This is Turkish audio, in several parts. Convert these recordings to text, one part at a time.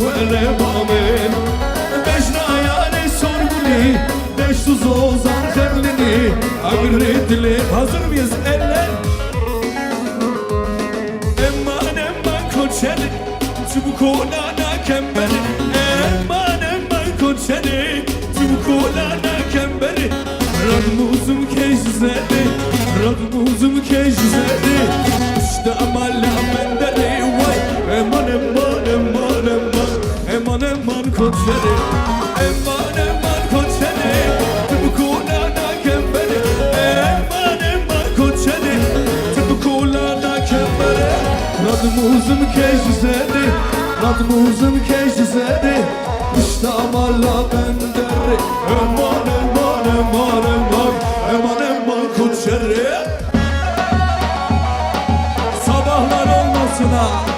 ولا مامن بجنا يعني sorguli beş tuz ozan خلني أقرد لي hazır mıyız eller eman koçeli çubukolana kemberi eman koçeli çubukolana kemberi radmuzum kejzeli radmuzum kejzeli işte amalla benderi vay eman koçeli eman koçeli çubukolana kemberi eman koçeli çubukolana kemberi radmuzum kejzeli radmuzum kejzeli işte amalla benderi eman koçeli sabahlar olmasın ha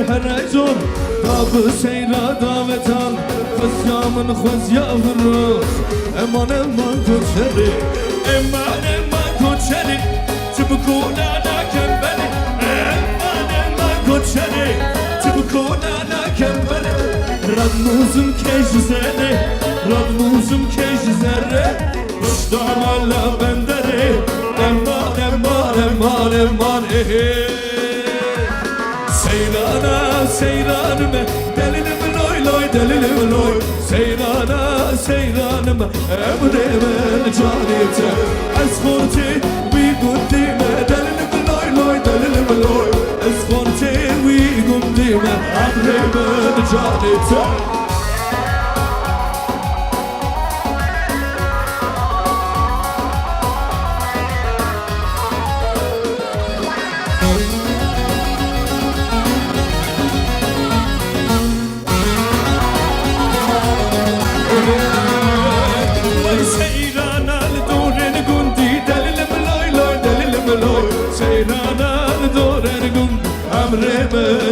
هرجون طاب سيرا داوتان خزيا من خزيا فروخ امان كوتشري امان كوتشري تبكونا لا كمبلي امان كوتشري تبكونا لا كمبلي radmuzum kejzeli radmuzum kejzeli اشتعل على بندري امان seyranıma delilim loy loy delilim loy seyranıma emremen canite esforti vi gundime delilim loy loy delilim loy esforti vi gundime emremen canite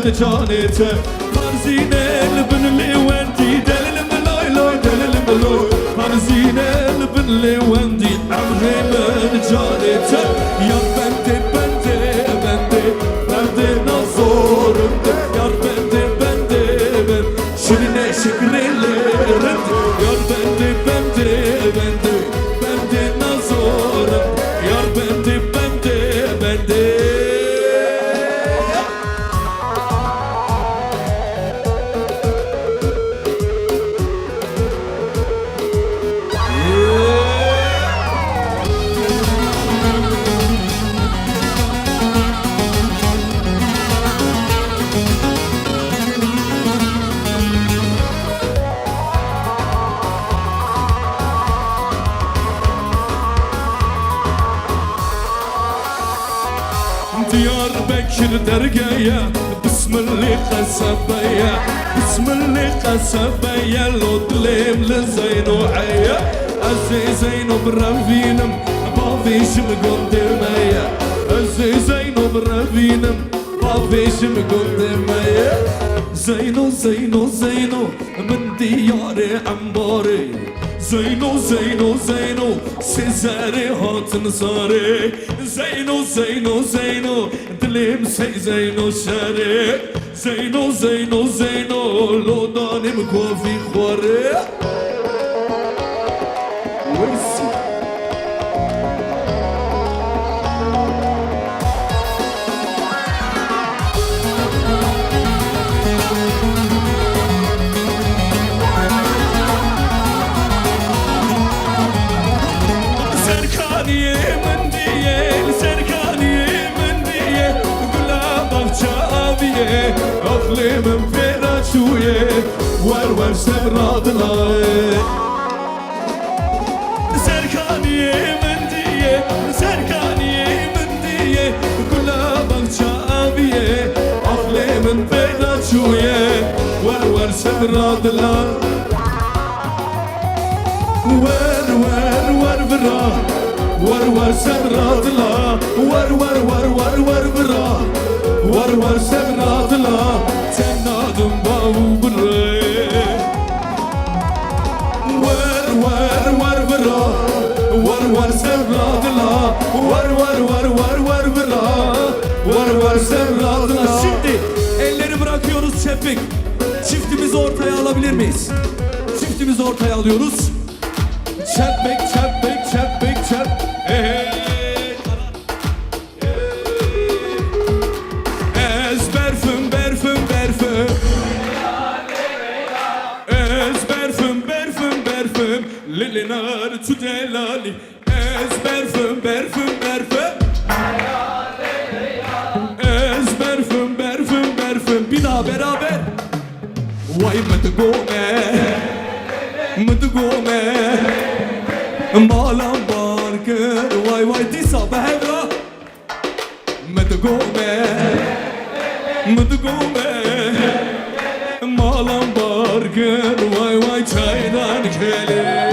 من جانته فرزين البن اللي وندي دلل ملوي لوي دلل ملوي فرزين البن اللي وندي عمري من جانته يا بنتي نظور يا بنتي شرنا شكري لرد يا بنتي نظور يا بنتي Diyarbakır dergaya Bismillah qasabaya Bismillah qasabaya Lodlim lizaynu haya Azizaynu bravinam Bavishim gondemaya Azizaynu bravinam Bavishim gondemaya Zeyno Min diyare ambari Zeyno Sezare hatın sare Zeyno Dilim sey Zeyno şare Zeyno Lodanim kofi khware Weysi أقلم فينا شوية ورور سبرادنا سركانية من دية كلها بغشابية أقلم فينا شوية ورور سبرادنا سبرادلا ور ور ور برا ور ور سبرادلا ور ور ور ور ور برا ور ور سبرادلا تنادم باو برا ور ور ور برا ور ور سبرادلا ور ور ور ور ور برا ور ور سبrادına. Şimdi elleri bırakıyoruz Şefik. Çiftimizi ortaya alabilir miyiz? Çiftimizi ortaya alıyoruz. Çepmek, çepmek, çepmek, çep. Ez berfüm, berfüm, berfüm. Ez berfüm, berfüm, berfüm. Lilinar tudelali. Ez berfüm, berfüm, berfüm. Bir daha beraber. Vay mıdıgome malam barkır vay vay disa behevra mıdıgome malam barkır vay vay çaydan kele.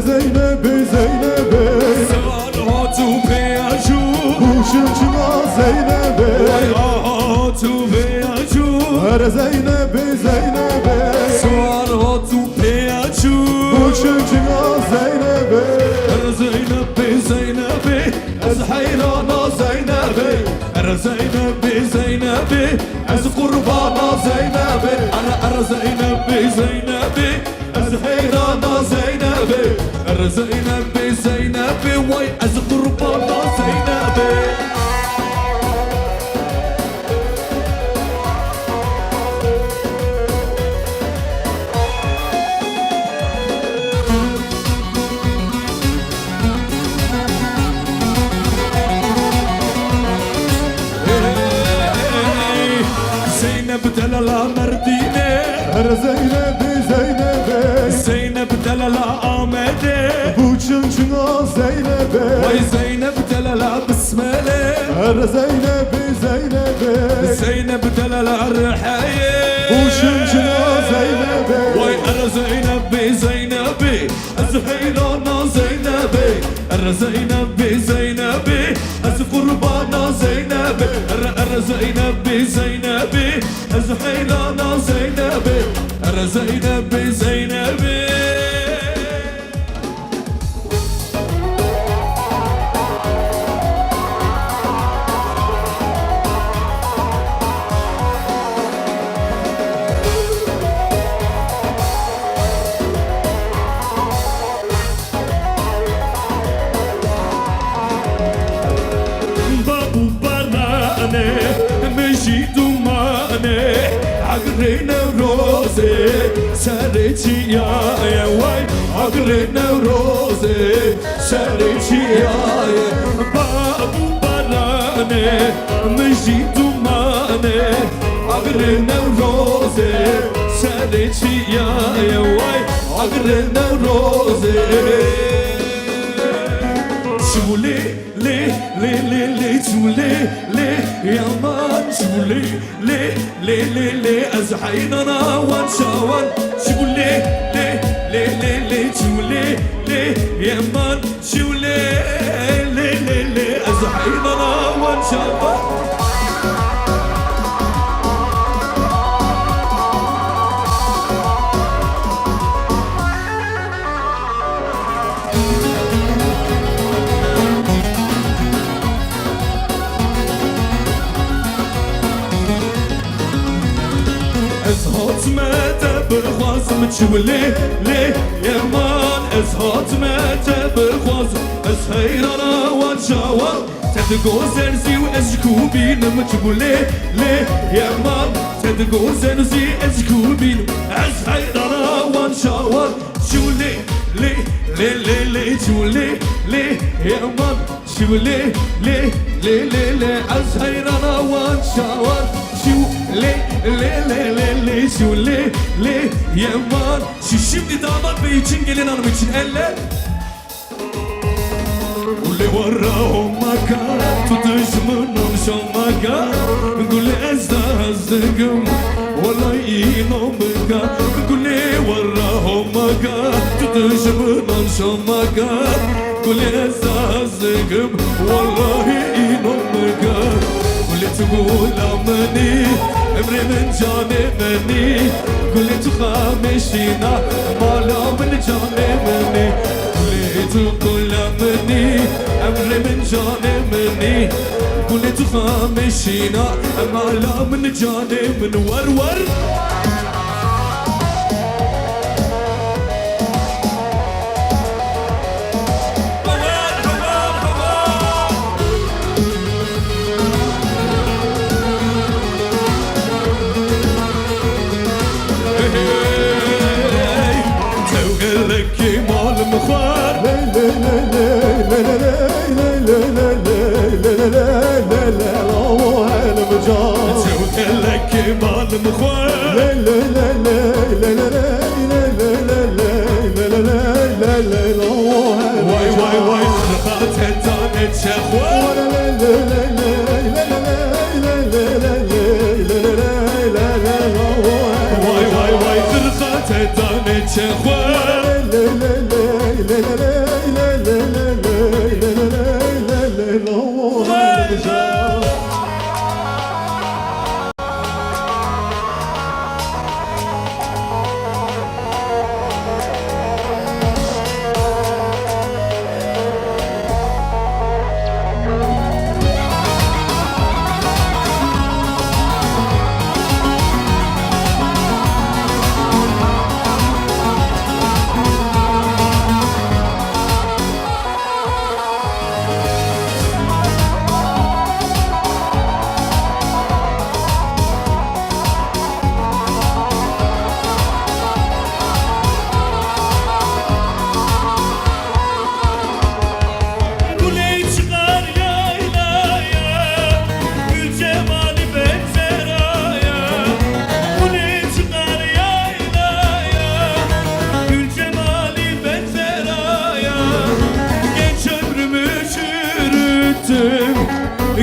Zeynep'e Zeynep'e Sarhotu peyaju Kuşuncuna Zeynep'e Vay ahotu peyaju Zeynep'e Zeynep'e Sarhotu peyaju Kuşuncuna Zeynep'e Zeynep'e Zeynep'e Ez hayrana Zeynep'e Zeynep'e Zeynep'e Ez kurbana Zeynep'e Ana Zeynep'e Zeynep'e Ez hayrana Zeynep'e Zeynep'e Zeynep'e Vay ez kurbana Zeynep'e Zeynep delala merdine Zeynep'e Zeynep'e Zeynep delala Ahmet'e Kuşuncuna Zeynep'e Vay Zeynep delala Bismele Zeynep'e Zeynep'e Zeynep delala Rıhaye Kuşuncuna Zeynep'e Vay ara Zeynep'e Zeynep'e Ez heyrana Zeynep'e Zeynep'e Zeynep'e Ez kurbana Zeynep'e Zeynep'e Zeynep'e Ez heyrana Zeynep'e Zeynep'e Zeynep'e Agrena rose sarıçıya vay Agrena rose sarıçıya babu balane mejidumane Agrena rose sarıçıya vay Agrena rose Çule le le le le çule le yaman çule le le le le az haynana wan şawan çule le le le le çule le yaman çule le le le az haynana wan şawan برخوازم چوله لی یمان از حاتمت برخوازم از حیرانا وان شاوان تدگو زرزی و از کوبینم چوله لی یمان تدگو زرزی از کوبینم از حیرانا وان شاوان چوله لی لی لی لی چوله لی یمان شو ليه ليه ليه ليه ليه عزهيرنا وانشاور شو ليه ليه ليه ليه ليه شو ليه ليه yaman Şu şimdi damat bey için gelin hanım için eller Ule varra olmaka tutuşmanım şolmaka Gule ezda azdıgım Vallahi inomaka Gule varra olmaka tutuşmanım şolmaka Gule ezda azdıgım Vallahi inomaka Gule tugulamani Emre min canimani Gule tukhamishina Mala min canimani Gule tugulamani Emre min canimani Gule tukhamishina Mala min canimani War war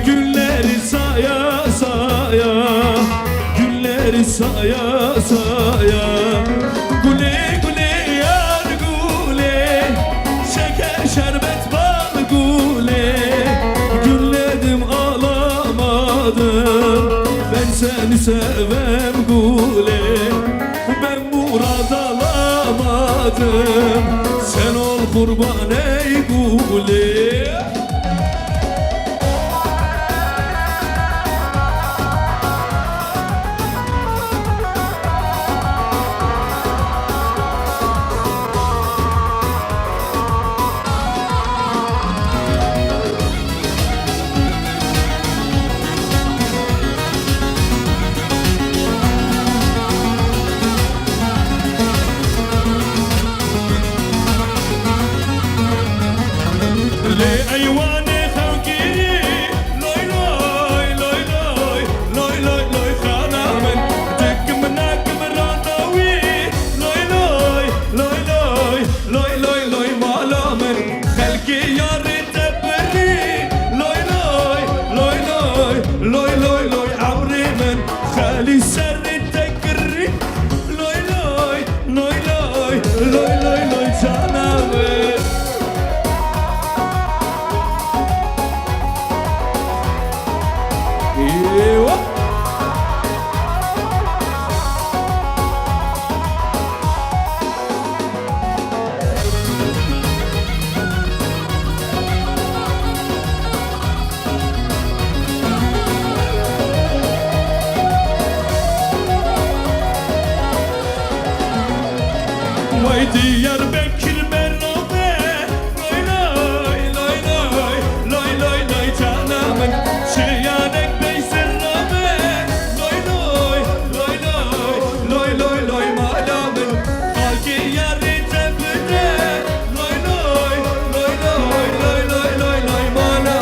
Günleri saya saya Günleri saya saya Gule gule yar gule Şeker şerbet bal gule Gülledim ağlamadım Ben seni sevem gule Ben murad alamadım Sen ol kurban ey gule Diyarbakır merhaba Loy loy loy loy Loy loy loy canımın Şiyanek bey sırrımı Loy loy loy loy Loy loy loy malamın Halki yarı tepede Loy loy loy loy Loy loy loy loy malamın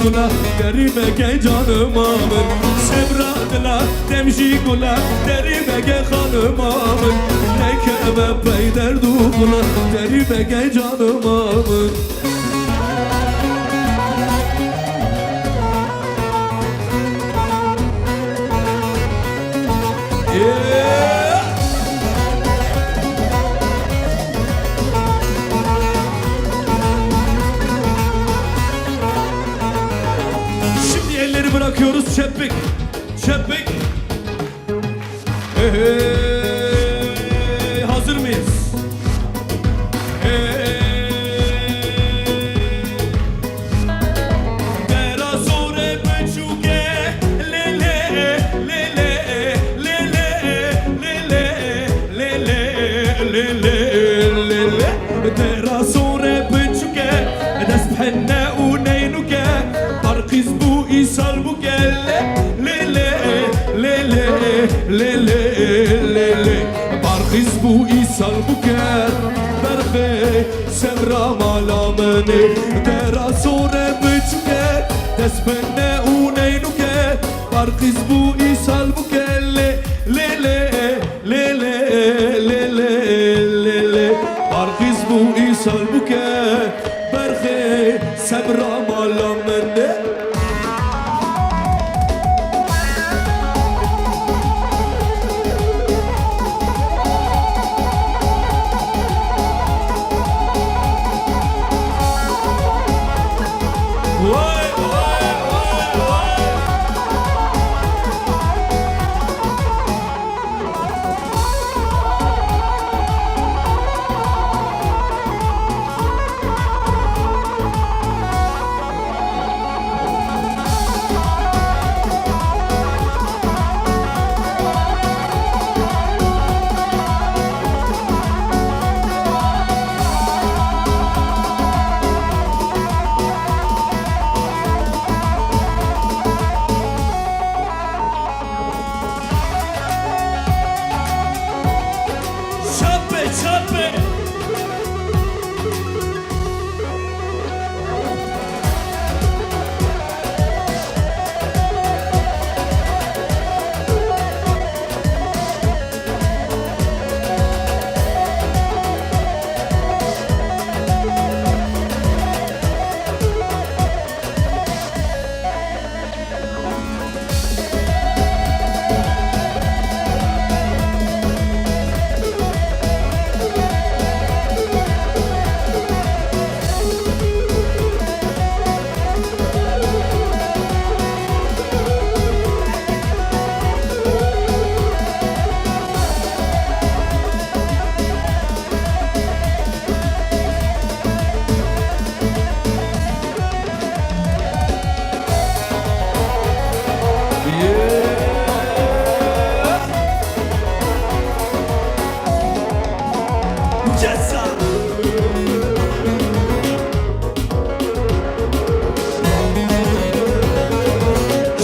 gula derime ge canım amın Sevradla demji gula derime ge hanım amın Nekeme peyder gula derime ge canım amın Şimdi elleri bırakıyoruz çepik çepik hazır mıyız? Dera sore bıçuke Dest penne uneynuke Barkiz bu isal bu gelle Lele lele lele lele Barkiz bu isal bu gel Berbe sevra malamene Dera sore bıçuke Dest penne uneynuke Barkiz bu isal bu gelle Lele lele lele lele Barkiz bu isal buke Berhe sebra malamene Vay vay vay vay Çape çape Ceza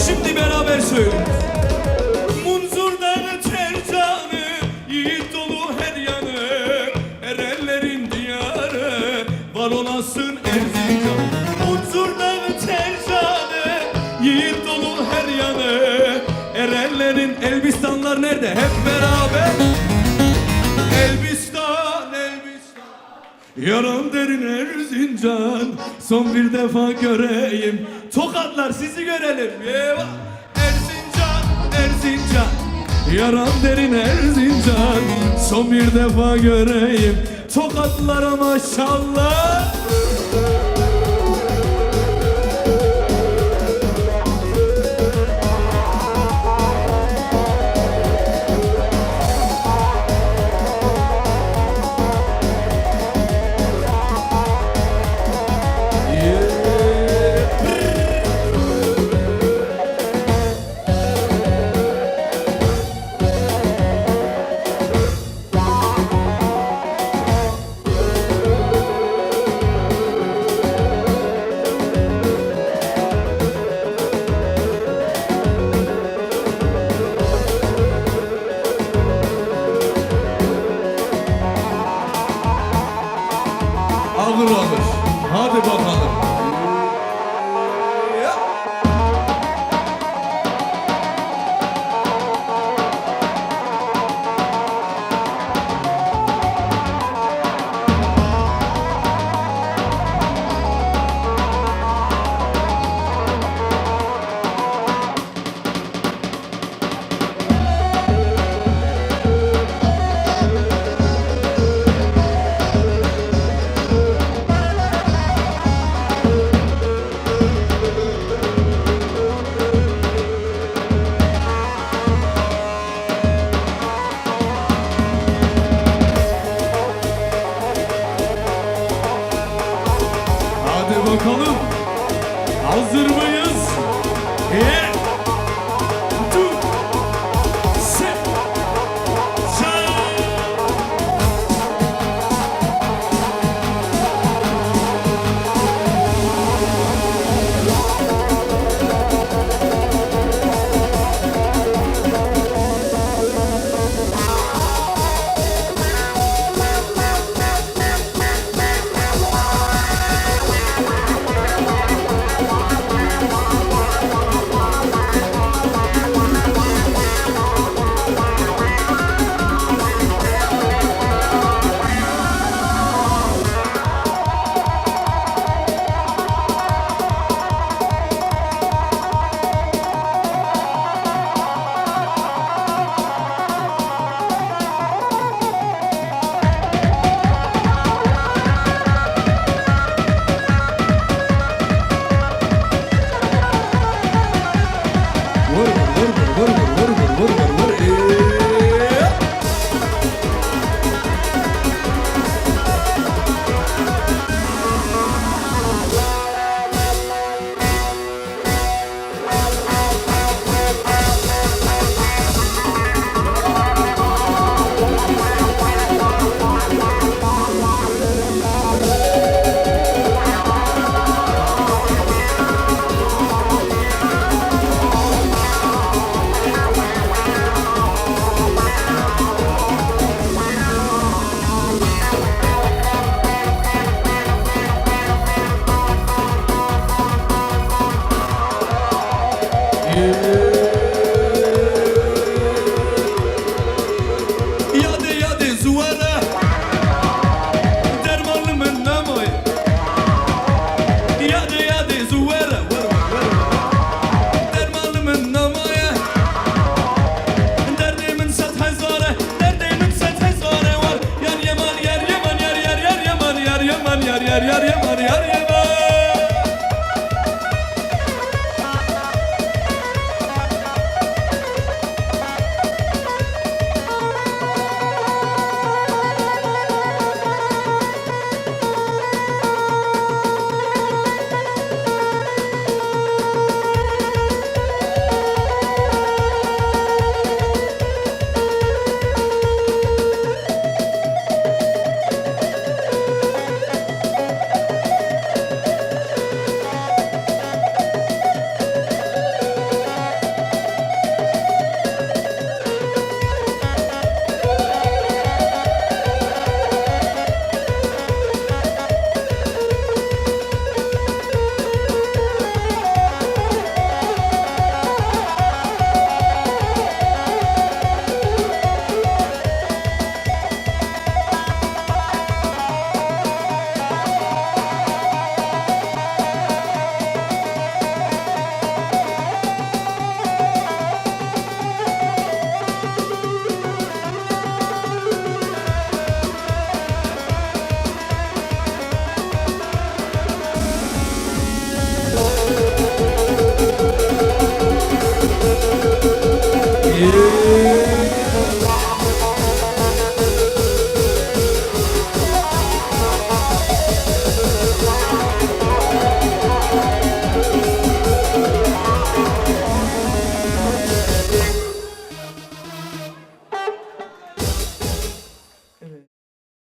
Şimdi beraber söyle Munzur'dan tercanı Yiğit dolu her yanı Erenlerin diyarı Var olasın Erzincan Munzur'dan tercanı Yiğit dolu her yanı Erenlerin Elbistanlar nerede? Hep beraber Elbistan, Elbistan Yaram derin Erzincan Son bir defa göreyim Tokatlar sizi görelim Eyvah. Erzincan, Erzincan Yaram derin Erzincan Son bir defa göreyim Tokatlara maşallah Alır alır. Hadi bakalım. Ya. bakalım. Hazır mıyız? Yeah. Two. Set. Shine. Yade zuvara dermanlı mı namoy? Yade zuvara dermanlı mı namoy? Derdimin set hazara var. Yar yaman yar yaman yar yaman yar yaman yar yaman.